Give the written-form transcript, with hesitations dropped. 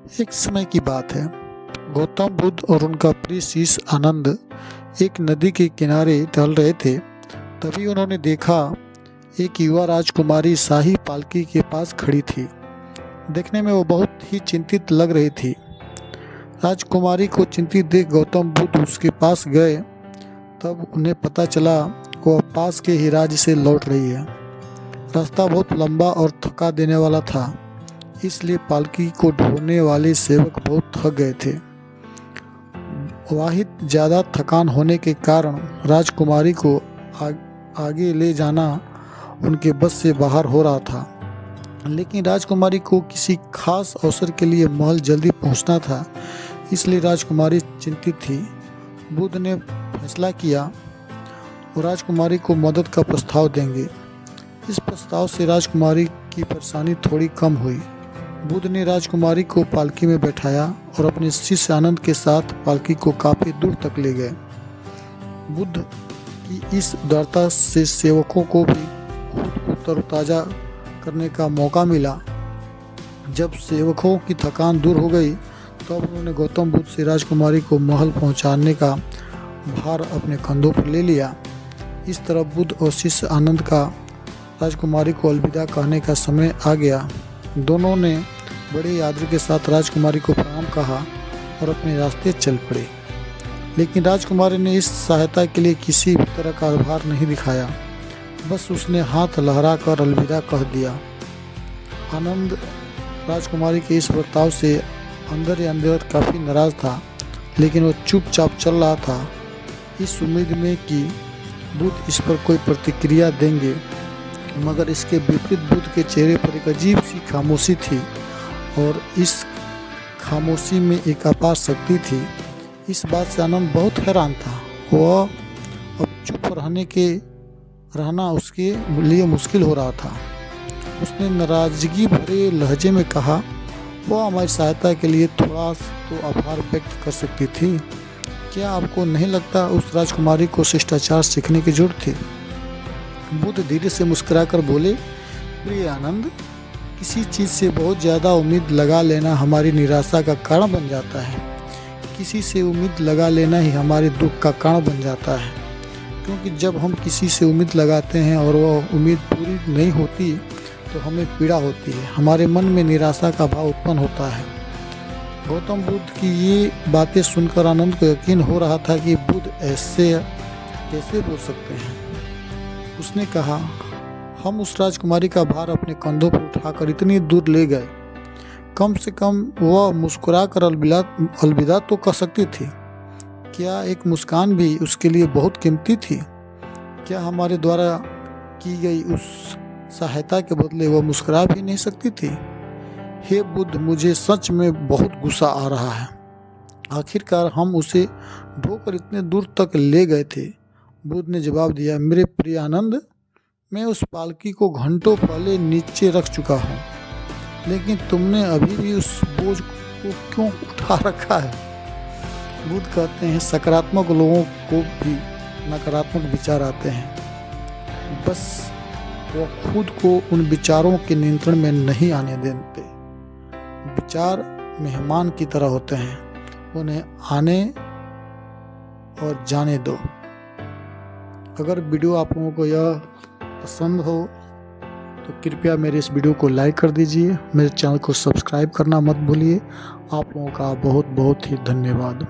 एक समय की बात है। गौतम बुद्ध और उनका प्रिय शिष्य आनंद एक नदी के किनारे टहल रहे थे। तभी उन्होंने देखा एक युवा राजकुमारी शाही पालकी के पास खड़ी थी। देखने में वो बहुत ही चिंतित लग रही थी। राजकुमारी को चिंतित देख गौतम बुद्ध उसके पास गए। तब उन्हें पता चला वो पास के ही राज्य से लौट रही है। रास्ता बहुत लंबा और थका देने वाला था, इसलिए पालकी को ढोने वाले सेवक बहुत थक गए थे। वाहिद ज़्यादा थकान होने के कारण राजकुमारी को आगे ले जाना उनके बस से बाहर हो रहा था। लेकिन राजकुमारी को किसी खास अवसर के लिए महल जल्दी पहुंचना था, इसलिए राजकुमारी चिंतित थी। बुद्ध ने फैसला किया वो राजकुमारी को मदद का प्रस्ताव देंगे। इस प्रस्ताव से राजकुमारी की परेशानी थोड़ी कम हुई। बुद्ध ने राजकुमारी को पालकी में बैठाया और अपने शिष्य आनंद के साथ पालकी को काफी दूर तक ले गए। बुद्ध की इस उदारता से सेवकों को भी खुद को तरोताजा करने का मौका मिला। जब सेवकों की थकान दूर हो गई, तब उन्होंने गौतम बुद्ध से राजकुमारी को महल पहुंचाने का भार अपने कंधों पर ले लिया। इस तरह बुद्ध और शिष्य आनंद का राजकुमारी को अलविदा कहने का समय आ गया। दोनों ने बड़े आदर के साथ राजकुमारी को प्रणाम कहा और अपने रास्ते चल पड़े। लेकिन राजकुमारी ने इस सहायता के लिए किसी भी तरह का आभार नहीं दिखाया, बस उसने हाथ लहराकर अलविदा कह दिया। आनंद राजकुमारी के इस बर्ताव से अंदर ही अंदर काफ़ी नाराज था, लेकिन वो चुपचाप चल रहा था, इस उम्मीद में कि बुद्ध इस पर कोई प्रतिक्रिया देंगे। मगर इसके विपरीत बुद्ध के चेहरे पर एक अजीब सी खामोशी थी और इस खामोशी में एक अपार शक्ति थी। इस बात से आनंद बहुत हैरान था। वह अब चुप रहना उसके लिए मुश्किल हो रहा था। उसने नाराजगी भरे लहजे में कहा, वह हमारी सहायता के लिए थोड़ा तो आभार व्यक्त कर सकती थी। क्या आपको नहीं लगता उस राजकुमारी को शिष्टाचार सीखने की जरूरत थी? बुद्ध धीरे से मुस्कुराकर बोले, प्रिय आनंद, किसी चीज़ से बहुत ज़्यादा उम्मीद लगा लेना हमारी निराशा का कारण बन जाता है। किसी से उम्मीद लगा लेना ही हमारे दुख का कारण बन जाता है। क्योंकि जब हम किसी से उम्मीद लगाते हैं और वह उम्मीद पूरी नहीं होती, तो हमें पीड़ा होती है, हमारे मन में निराशा का भाव उत्पन्न होता है। गौतम बुद्ध की ये बातें सुनकर आनंद को यकीन हो रहा था कि बुद्ध ऐसे कैसे बोल सकते हैं। उसने कहा, हम उस राजकुमारी का भार अपने कंधों पर उठाकर इतनी दूर ले गए, कम से कम वह मुस्कुराकर अलविदा तो कह सकती थी। क्या एक मुस्कान भी उसके लिए बहुत कीमती थी? क्या हमारे द्वारा की गई उस सहायता के बदले वह मुस्कुरा भी नहीं सकती थी? हे बुद्ध, मुझे सच में बहुत गुस्सा आ रहा है। आखिरकार हम उसे ढोकर इतने दूर तक ले गए थे। बुद्ध ने जवाब दिया, मेरे प्रिय आनंद, मैं उस पालकी को घंटों पहले नीचे रख चुका हूँ, लेकिन तुमने अभी भी उस बोझ को क्यों उठा रखा है? बुद्ध कहते हैं, सकारात्मक लोगों को भी नकारात्मक विचार आते हैं, बस वो खुद को उन विचारों के नियंत्रण में नहीं आने देते। विचार मेहमान की तरह होते हैं, उन्हें आने और जाने दो। अगर वीडियो आप लोगों को यह पसंद हो तो कृपया मेरे इस वीडियो को लाइक कर दीजिए। मेरे चैनल को सब्सक्राइब करना मत भूलिए। आप लोगों का बहुत बहुत ही धन्यवाद।